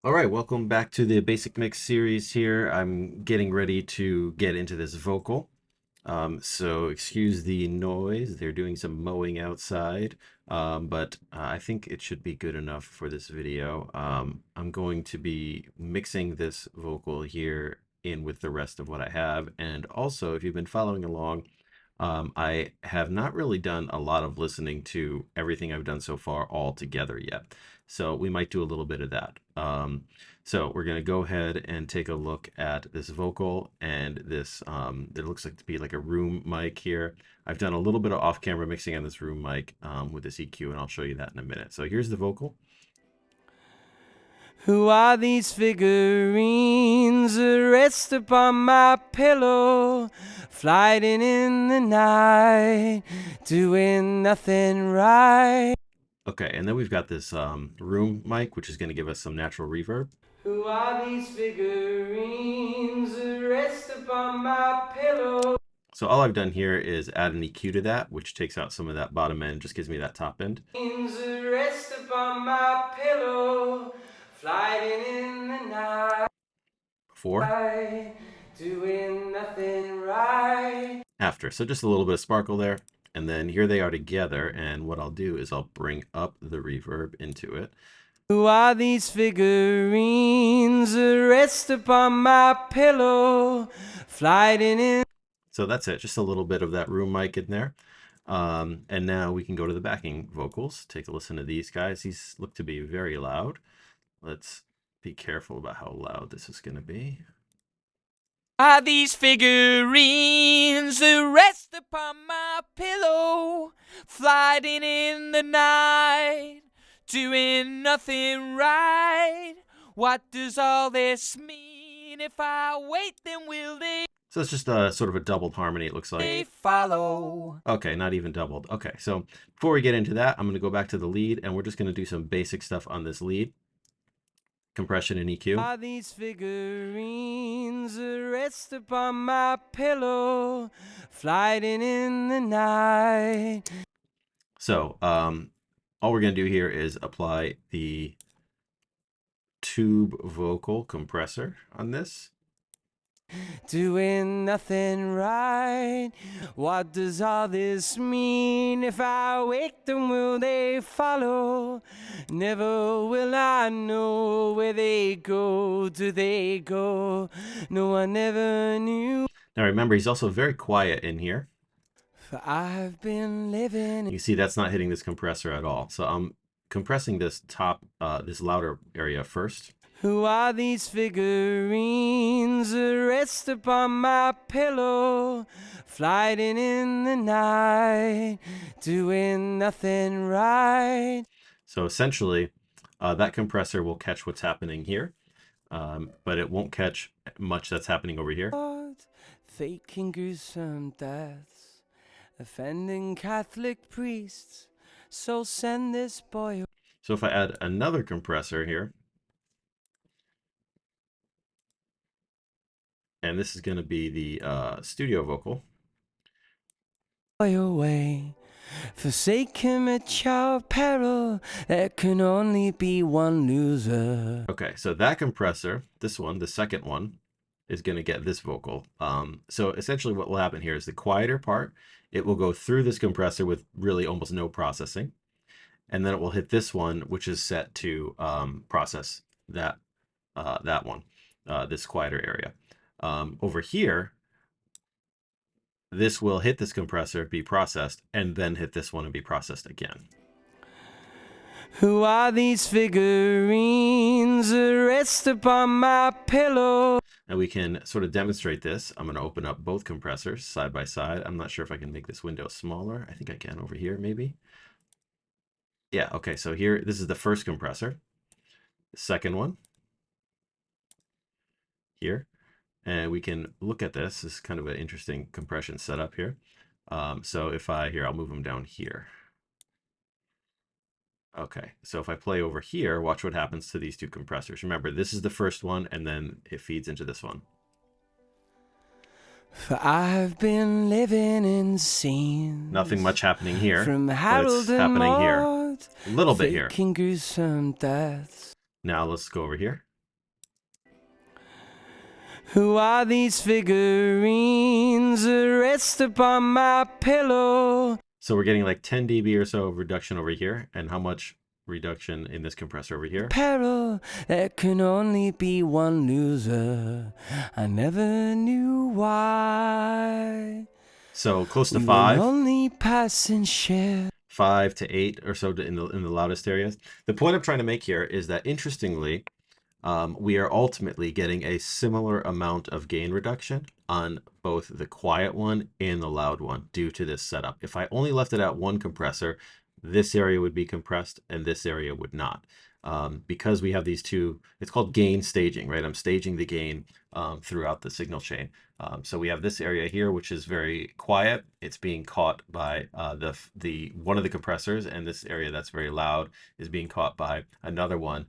All right, welcome back to the Basic Mix series here. I'm getting ready to get into this vocal. So excuse the noise. They're doing some mowing outside, but I think it should be good enough for this video. I'm going to be mixing this vocal here in with the rest of what I have. And also, if you've been following along, I have not really done a lot of listening to everything I've done so far all together yet. So we might do a little bit of that. So we're going to go ahead and take a look at this vocal and this, it looks like to be like a room mic here. I've done a little bit of off-camera mixing on this room mic with this EQ, and I'll show you that in a minute. So here's the vocal. Who are these figurines that rest upon my pillow, flying in the night, doing nothing right? Okay, and then we've got this room mic, which is going to give us some natural reverb. Who are these figurines that rest upon my pillow? So all I've done here is add an EQ to that, which takes out some of that bottom end, just gives me that top end. Rest upon my pillow, flying in the night, Before, doing nothing right. after. So just a little bit of sparkle there. And then here they are together. And what I'll do is I'll bring up the reverb into it. Who are these figurines that rest upon my pillow, flying in? So that's it. Just a little bit of that room mic in there. And now we can go to the backing vocals. Take a listen to these guys. These look to be very loud. Let's be careful about how loud this is going to be. Are these figurines that rest upon my pillow, flying in the night, doing nothing right? What does all this mean? If I wait, then will they So it's just a sort of a doubled harmony, it looks like. follow? Okay, not even doubled. Okay, so before we get into that, I'm going to go back to the lead, and we're just going to do some basic stuff on this lead. Compression and EQ. Are these figurines that rest upon my pillow, flying in the night? So all we're going to do here is apply the tube vocal compressor on this. Doing nothing right. What does all this mean? If I wake them, will they follow? Never will I know where they go. Do they go? No, I never knew. Now remember, he's also very quiet in here. For I've been living. You see that's not hitting this compressor at all. So I'm compressing this top, this louder area first. Who are these figurines that rest upon my pillow, flying in the night, doing nothing right? So essentially, that compressor will catch what's happening here, but it won't catch much that's happening over here. Faking gruesome deaths, offending Catholic priests, so send this boy. So if I add another compressor here, and this is going to be the studio vocal. Away, forsake him at your peril. There can only be one loser. Okay, so that compressor, this one, the second one, is going to get this vocal. So essentially what will happen here is the quieter part, it will go through this compressor with really almost no processing. And then it will hit this one, which is set to process that one, this quieter area. Over here, this will hit this compressor, be processed, and then hit this one and be processed again. Who are these figurines that rest upon my pillow? And we can sort of demonstrate this. I'm going to open up both compressors side by side. I'm not sure if I can make this window smaller. I think I can over here, maybe. Yeah, okay, so here, this is the first compressor. The second one, here. And we can look at this. This is kind of an interesting compression setup here. So if I'll move them down here. Okay, so if I play over here, watch what happens to these two compressors. Remember, this is the first one, and then it feeds into this one. For I've been living in scenes. Nothing much happening here, From but Harold it's and happening here. Maude, A little bit here. faking gruesome deaths. Now let's go over here. Who are these figurines that rest upon my pillow? So we're getting like 10 dB or so of reduction over here. And how much reduction in this compressor over here? Peril, there can only be one loser. I never knew why. So close to We 5. will only pass and share. 5 to 8 or so in the loudest areas. The point I'm trying to make here is that, interestingly, we are ultimately getting a similar amount of gain reduction on both the quiet one and the loud one due to this setup. If I only left it at one compressor, this area would be compressed and this area would not. Because we have these two, it's called gain staging, right? I'm staging the gain throughout the signal chain. So we have this area here, which is very quiet. It's being caught by the one of the compressors, and this area that's very loud is being caught by another one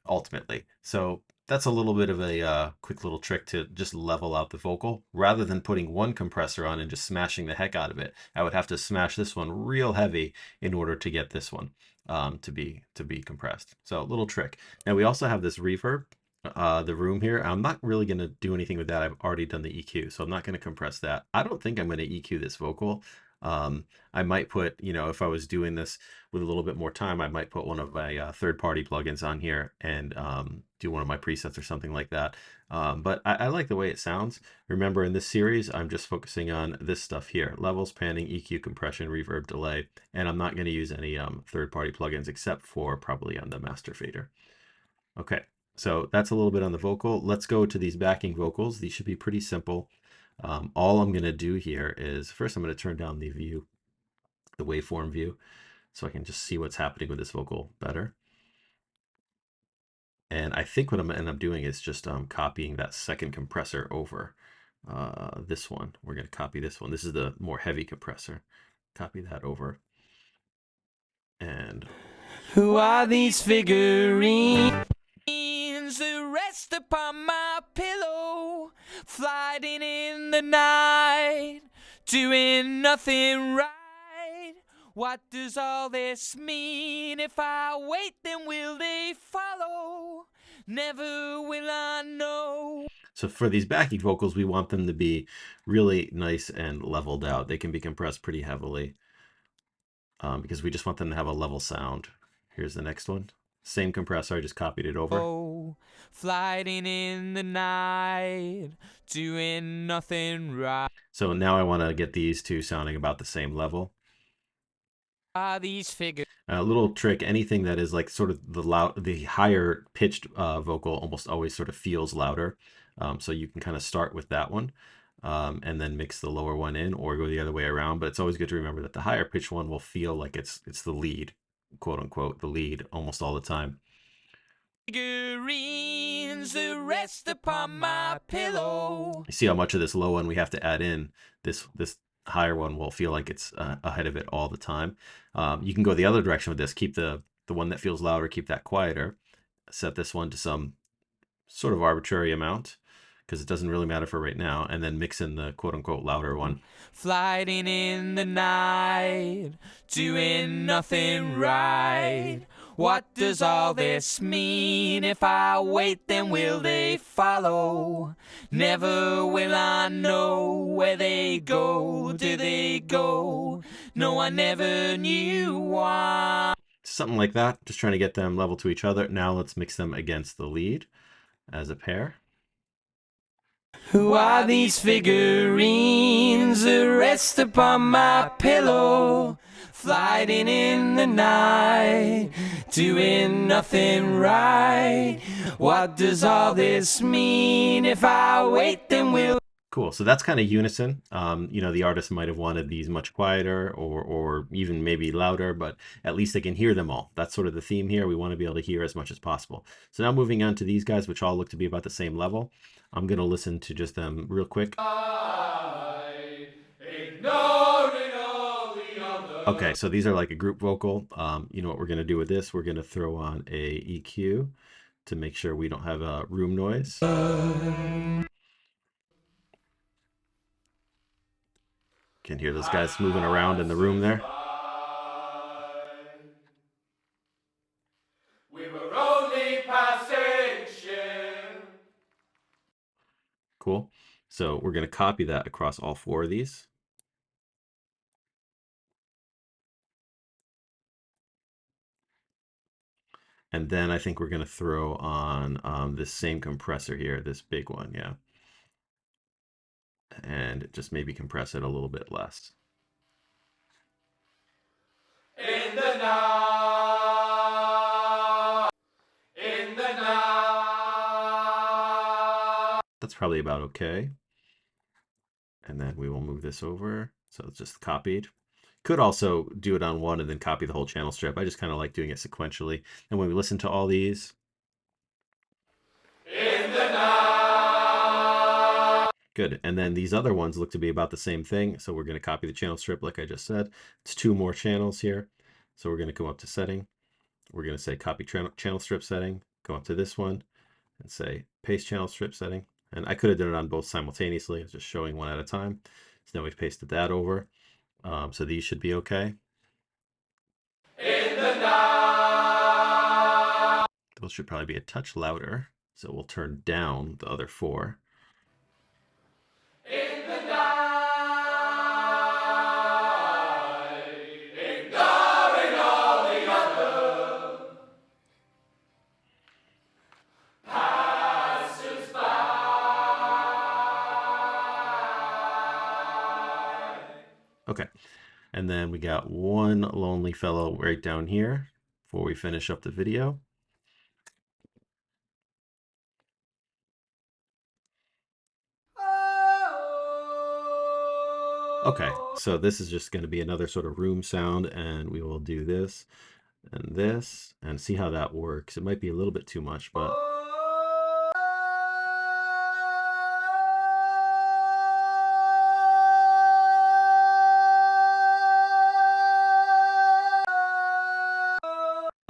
ultimately. So that's a little bit of a quick little trick to just level out the vocal. Rather than putting one compressor on and just smashing the heck out of it, I would have to smash this one real heavy in order to get this one to be compressed. So a little trick. Now we also have this reverb. The room here, I'm not really going to do anything with that. I've already done the EQ, so I'm not going to compress that. I don't think I'm going to EQ this vocal. I might put, if I was doing this with a little bit more time, I might put one of my third-party plugins on here and do one of my presets or something like that. But I like the way it sounds. Remember, in this series, I'm just focusing on this stuff here: levels, panning, EQ, compression, reverb, delay, and I'm not going to use any third-party plugins except for probably on the master fader. Okay. So that's a little bit on the vocal. Let's go to these backing vocals. These should be pretty simple. All I'm going to do here is first I'm going to turn down the view, the waveform view, so I can just see what's happening with this vocal better. And I think what I'm going to end up doing is just copying that second compressor over this one. We're going to copy this one. This is the more heavy compressor. Copy that over. And who are these figurines? The rest upon my pillow, flying in the night, doing nothing right. What does all this mean? If I wait, then will they follow? Never will I know. So for these backing vocals, we want them to be really nice and leveled out. They can be compressed pretty heavily because we just want them to have a level sound. Here's the next one. Same compressor, I just copied it over. Oh, flying in the night, doing nothing right. So now I want to get these two sounding about the same level. These figures. A little trick: anything that is like sort of the higher pitched vocal almost always sort of feels louder. So you can kind of start with that one and then mix the lower one in, or go the other way around. But it's always good to remember that the higher pitched one will feel like it's the lead, quote unquote, the lead almost all the time. Figurines rest upon my pillow. You see how much of this low one we have to add in. This higher one will feel like it's ahead of it all the time. You can go the other direction with this. Keep the one that feels louder, keep that quieter. Set this one to some sort of arbitrary amount because it doesn't really matter for right now, and then mix in the quote unquote louder one. Flying in the night, doing nothing right. What does all this mean? If I wait, then will they follow? Never will I know where they go. Do they go? No, I never knew why. Something like that, just trying to get them level to each other. Now let's mix them against the lead as a pair. Who are these figurines that rest upon my pillow, flying in the night, doing nothing right? What does all this mean? If I wait, then will. Cool. So that's kind of unison. The artist might have wanted these much quieter or even maybe louder, but at least they can hear them all. That's sort of the theme here. We want to be able to hear as much as possible. So now moving on to these guys, which all look to be about the same level. I'm going to listen to just them real quick. Okay, so these are like a group vocal. You know what we're going to do with this? We're going to throw on a EQ to make sure we don't have a room noise. Can hear those guys moving around in the room there. We were only passing. So we're going to copy that across all 4 of these. And then I think we're going to throw on this same compressor here, this big one, yeah. And just maybe compress it a little bit less. In the night, in the night. That's probably about okay. And then we will move this over. So it's just copied. Could also do it on one and then copy the whole channel strip. I just kind of like doing it sequentially. And when we listen to all these, In the night. good. And then these other ones look to be about the same thing. So we're going to copy the channel strip like I just said. It's 2 more channels here. So we're going to come up to setting. We're going to say copy channel strip setting. Go up to this one and say paste channel strip setting. And I could have done it on both simultaneously. I was just showing one at a time. So now we've pasted that over. So these should be okay. In the night. Those should probably be a touch louder. So we'll turn down the other 4. In the night. Ignoring all the other passers by. Okay. And then we got one lonely fellow right down here before we finish up the video. Okay, so this is just going to be another sort of room sound, and we will do this and see how that works. It might be a little bit too much, but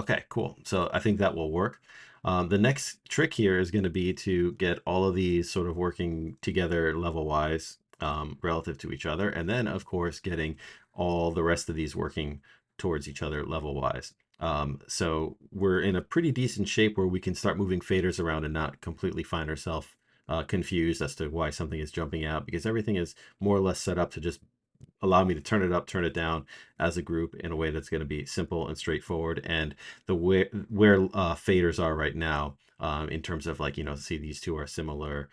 okay, cool. So I think that will work. The next trick here is going to be to get all of these sort of working together level-wise relative to each other. And then, of course, getting all the rest of these working towards each other level-wise. So we're in a pretty decent shape where we can start moving faders around and not completely find ourselves confused as to why something is jumping out, because everything is more or less set up to just allow me to turn it up, turn it down as a group in a way that's going to be simple and straightforward. And the where faders are right now, in terms of like, see these two are similar.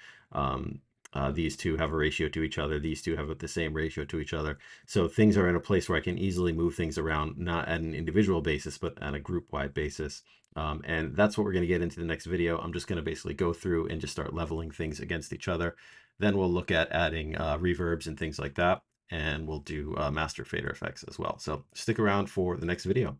These two have a ratio to each other. These two have the same ratio to each other. So things are in a place where I can easily move things around, not at an individual basis, but on a group-wide basis. And that's what we're going to get into the next video. I'm just going to basically go through and just start leveling things against each other. Then we'll look at adding reverbs and things like that. And we'll do master fader effects as well. So stick around for the next video.